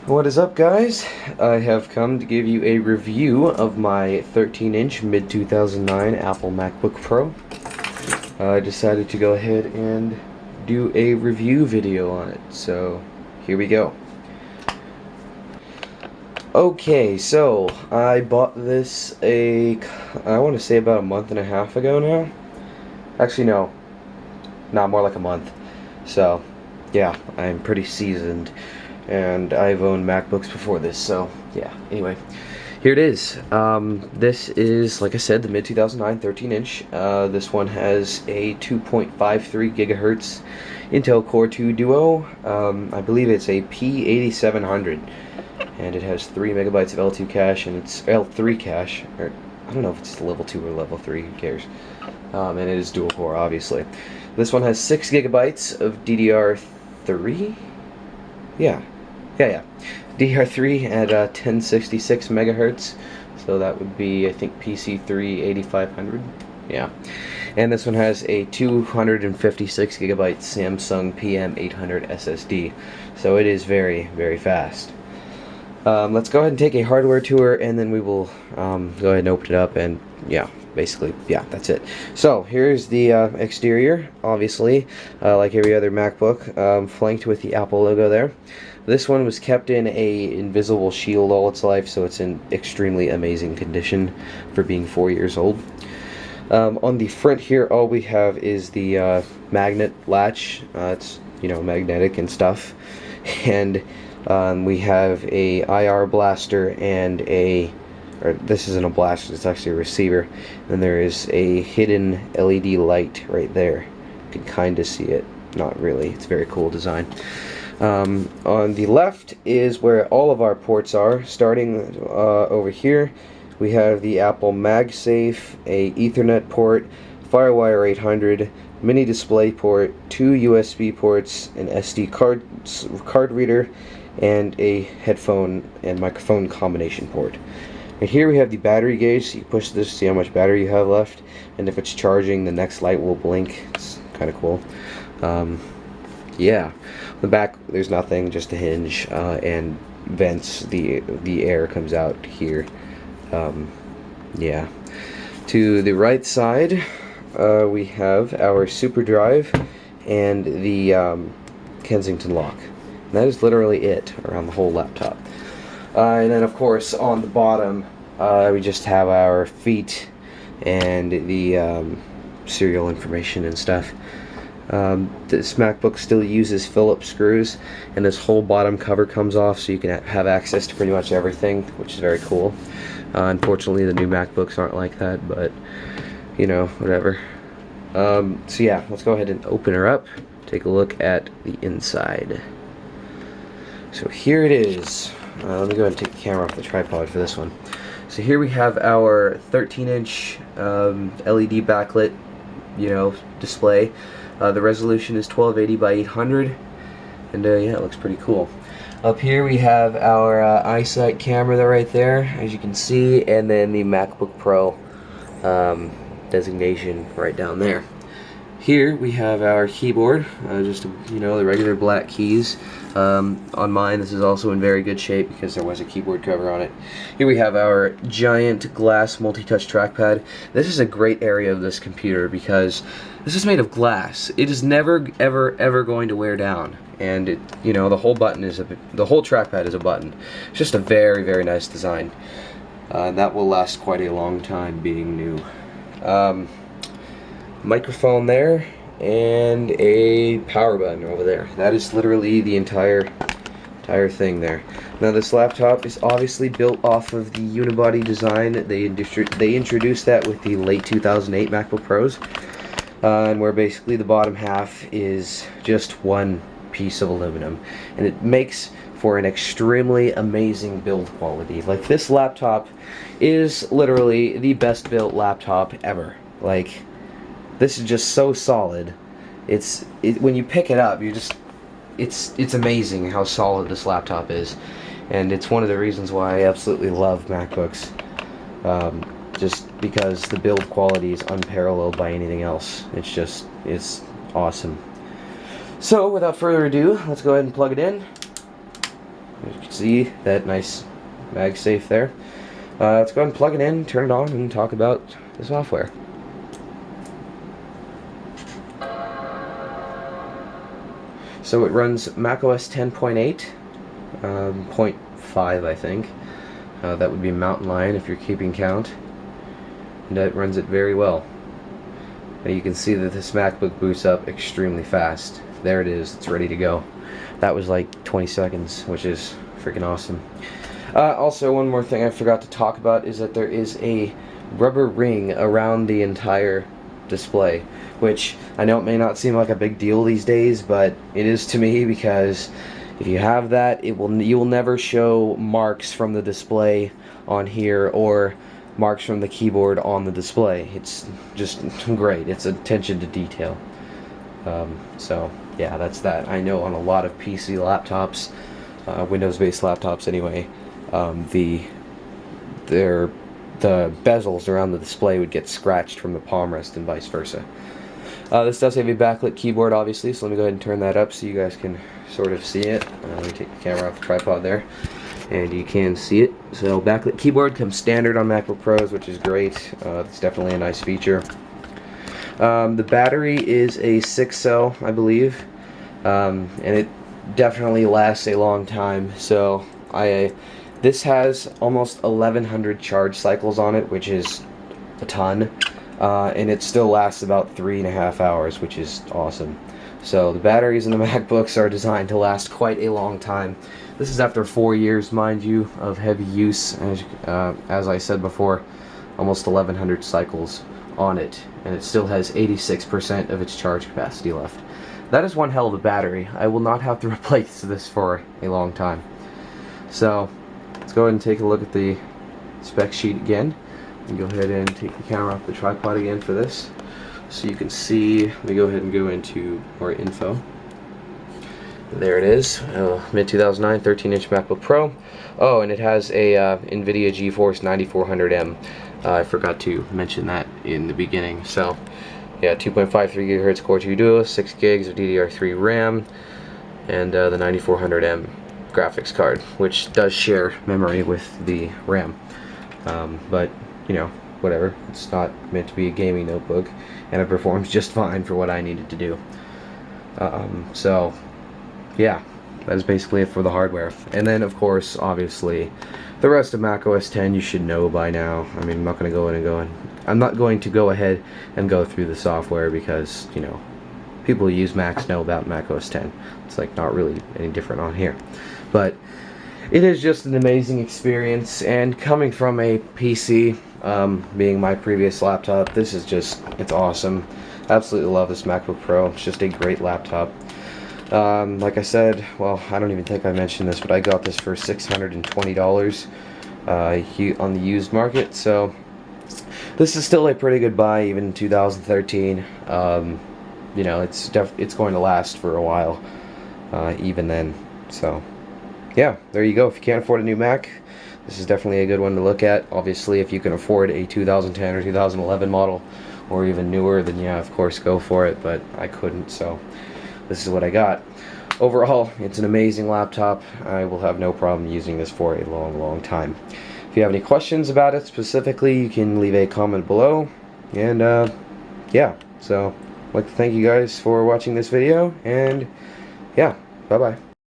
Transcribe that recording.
What is up, guys? I have come to give you a review of my 13-inch mid-2009 Apple MacBook Pro. I decided to go ahead and do a review video on it, so here we go. Okay, so I bought this I want to say about a month and a half ago now. Actually, no, not more like a month. So, yeah, I'm pretty seasoned. And I've owned MacBooks before this, so yeah. Anyway, here it is. This is, like I said, the mid-2009 13-inch. This one has a 2.53 gigahertz Intel Core 2 Duo. I believe it's a P8700, and it has 3 megabytes of L2 cache, and it's L3 cache. Or I don't know if it's level 2 or level 3. Who cares? And it is dual core, obviously. This one has 6 gigabytes of DDR3. Yeah. DDR3 at 1066 megahertz, so that would be, I think, PC3 8500. Yeah. And this one has a 256 gigabyte Samsung PM800 SSD, so it is very, very fast. Let's go ahead and take a hardware tour, and then we will go ahead and open it up, and yeah, basically, yeah, that's it. So here's the exterior, obviously, like every other MacBook, flanked with the Apple logo there. This one was kept in a invisible shield all its life, so it's in extremely amazing condition for being 4 years old. On the front here, all we have is the magnet latch. It's, you know, magnetic and stuff, and we have a IR blaster and or this isn't a blaster, it's actually a receiver, and there is a hidden LED light right there. You can kind of see it, not really. It's a very cool design. On the left is where all of our ports are. Starting over here, we have the Apple MagSafe, a Ethernet port, FireWire 800, mini display port, 2 USB ports, an SD card reader, and a headphone and microphone combination port. And here we have the battery gauge, so you push this to see how much battery you have left, and if it's charging, the next light will blink. It's kind of cool. Yeah, on the back there's nothing, just a hinge and vents. The air comes out here. Yeah. To the right side, we have our super drive and the Kensington lock. And that is literally it around the whole laptop. And then, of course, on the bottom, we just have our feet and the serial information and stuff. This MacBook still uses Phillips screws, and this whole bottom cover comes off, so you can have access to pretty much everything, which is very cool. Unfortunately, the new MacBooks aren't like that, but, you know, whatever. So yeah, let's go ahead and open her up, take a look at the inside. So here it is. Let me go ahead and take the camera off the tripod for this one. So here we have our 13-inch LED backlit, you know, display. The resolution is 1280 by 800, and yeah, it looks pretty cool. Up here we have our iSight camera right there, as you can see, and then the MacBook Pro designation right down there. Here we have our keyboard, just, you know, the regular black keys. On mine, this is also in very good shape because there was a keyboard cover on it. Here we have our giant glass multi-touch trackpad. This is a great area of this computer because this is made of glass. It is never, ever going to wear down. And it, you know, the whole trackpad is a button. It's just a very, very nice design. And that will last quite a long time being new. Microphone there, and a power button over there. That is literally the entire thing there. Now this laptop is obviously built off of the unibody design. They introduced that with the late 2008 MacBook Pros, and where basically the bottom half is just one piece of aluminum, and it makes for an extremely amazing build quality. Like, this laptop is literally the best built laptop ever. Like, this is just so solid. When you pick it up, it's amazing how solid this laptop is, and it's one of the reasons why I absolutely love MacBooks. Just because the build quality is unparalleled by anything else. It's awesome. So, without further ado, let's go ahead and plug it in. As you can see, that nice MagSafe there. Let's go ahead and plug it in, turn it on, and talk about the software. So it runs macOS 10.8, 0.5 I think. That would be Mountain Lion if you're keeping count. And it runs it very well. And you can see that this MacBook boots up extremely fast. There it is, it's ready to go. That was like 20 seconds, which is freaking awesome. Also, one more thing I forgot to talk about is that there is a rubber ring around the entire display, which I know it may not seem like a big deal these days, but it is to me, because if you have that, you will never show marks from the display on here or marks from the keyboard on the display. It's just great. It's attention to detail. So yeah, that's that. I know on a lot of PC laptops, Windows-based laptops anyway, the bezels around the display would get scratched from the palm rest and vice versa. This does have a backlit keyboard, obviously, so let me go ahead and turn that up so you guys can sort of see it. Let me take the camera off the tripod there, and you can see it. So backlit keyboard comes standard on MacBook Pros, which is great. It's definitely a nice feature. The battery is a 6-cell, I believe, and it definitely lasts a long time. So this has almost 1100 charge cycles on it, which is a ton, and it still lasts about 3.5 hours, which is awesome. So the batteries in the MacBooks are designed to last quite a long time. This is after 4 years, mind you, of heavy use. As I said before, almost 1100 cycles on it, and it still has 86% of its charge capacity left. That is one hell of a battery. I will not have to replace this for a long time. So let's go ahead and take a look at the spec sheet again, and go ahead and take the camera off the tripod again for this, so you can see. Let me go ahead and go into more info. There it is, mid-2009, 13-inch MacBook Pro. Oh, and it has a NVIDIA GeForce 9400M. I forgot to mention that in the beginning. So, yeah, 2.53 GHz Core 2 Duo, 6 gigs of DDR3 RAM, and the 9400M graphics card, which does share memory with the RAM. But, you know, whatever. It's not meant to be a gaming notebook, and it performs just fine for what I needed to do. So, yeah, that is basically it for the hardware. And then, of course, obviously, the rest of macOS 10 you should know by now. I mean, I'm not going to go ahead and go through the software, because, you know, people who use Macs know about macOS 10. It's like not really any different on here. But it is just an amazing experience, and coming from a PC, being my previous laptop, this is just, it's awesome. Absolutely love this MacBook Pro. It's just a great laptop. Like I said, well, I don't even think I mentioned this, but I got this for $620 on the used market, so this is still a pretty good buy even in 2013. You know, it's going to last for a while, even then. So yeah, there you go. If you can't afford a new Mac, this is definitely a good one to look at. Obviously, if you can afford a 2010 or 2011 model, or even newer, then yeah, of course, go for it, but I couldn't, so this is what I got. Overall, it's an amazing laptop. I will have no problem using this for a long time. If you have any questions about it specifically, you can leave a comment below. And yeah, so I'd like to thank you guys for watching this video, and yeah, bye bye.